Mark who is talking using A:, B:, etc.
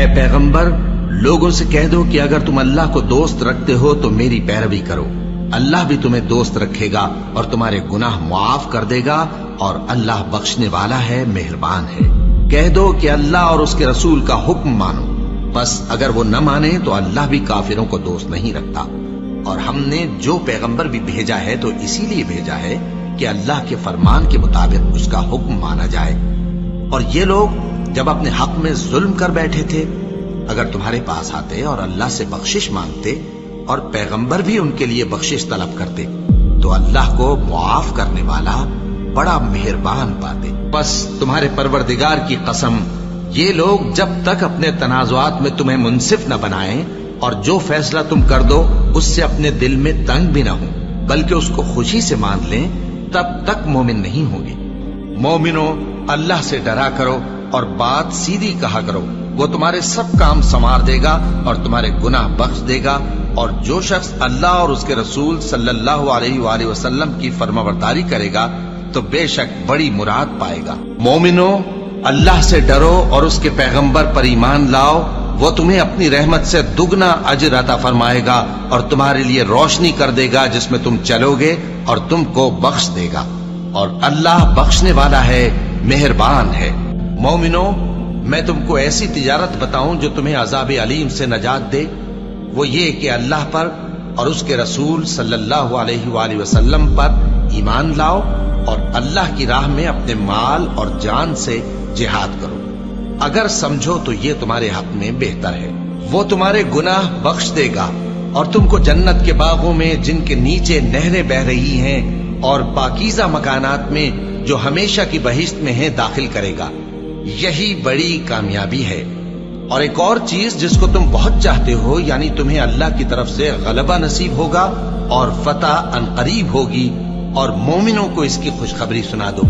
A: اے پیغمبر، لوگوں سے کہہ دو کہ اگر تم اللہ کو دوست رکھتے ہو تو میری پیروی کرو، اللہ بھی تمہیں دوست رکھے گا اور تمہارے گناہ معاف کر دے گا، اور اللہ بخشنے والا ہے، مہربان ہے۔ کہہ دو کہ اللہ اور اس کے رسول کا حکم مانو، بس اگر وہ نہ مانے تو اللہ بھی کافروں کو دوست نہیں رکھتا، اور ہم نے جو پیغمبر بھی بھیجا ہے تو اسی لیے بھیجا ہے کہ اللہ کے فرمان کے مطابق اس کا حکم مانا جائے۔ اور یہ لوگ جب اپنے حق میں ظلم کر بیٹھے تھے، اگر تمہارے پاس آتے اور اللہ سے بخشش مانگتے اور پیغمبر بھی ان کے لیے بخشش طلب کرتے تو اللہ کو معاف کرنے والا، بڑا مہربان پاتے۔ بس تمہارے پروردگار کی قسم، یہ لوگ جب تک اپنے تنازعات میں تمہیں منصف نہ بنائیں اور جو فیصلہ تم کر دو اس سے اپنے دل میں تنگ بھی نہ ہوں بلکہ اس کو خوشی سے مان لیں، تب تک مومن نہیں ہوں گے۔ مومنوں، اللہ سے ڈرا کرو اور بات سیدھی کہا کرو، وہ تمہارے سب کام سنوار دے گا اور تمہارے گناہ بخش دے گا، اور جو شخص اللہ اور اس کے رسول صلی اللہ علیہ وآلہ وسلم کی فرمانبرداری کرے گا تو بے شک بڑی مراد پائے گا۔ مومنوں، اللہ سے ڈرو اور اس کے پیغمبر پر ایمان لاؤ، وہ تمہیں اپنی رحمت سے دگنا اجر عطا فرمائے گا اور تمہارے لیے روشنی کر دے گا جس میں تم چلو گے اور تم کو بخش دے گا، اور اللہ بخشنے والا ہے، مہربان ہے۔ مومنوں، میں تم کو ایسی تجارت بتاؤں جو تمہیں عذاب علیم سے نجات دے؟ وہ یہ کہ اللہ پر اور اس کے رسول صلی اللہ علیہ وآلہ وسلم پر ایمان لاؤ اور اللہ کی راہ میں اپنے مال اور جان سے جہاد کرو، اگر سمجھو تو یہ تمہارے حق میں بہتر ہے۔ وہ تمہارے گناہ بخش دے گا اور تم کو جنت کے باغوں میں جن کے نیچے نہریں بہ رہی ہیں اور پاکیزہ مکانات میں جو ہمیشہ کی بہشت میں ہیں داخل کرے گا۔ یہی بڑی کامیابی ہے۔ اور ایک اور چیز جس کو تم بہت چاہتے ہو، یعنی تمہیں اللہ کی طرف سے غلبہ نصیب ہوگا اور فتح عنقریب ہوگی، اور مومنوں کو اس کی خوشخبری سنا دو۔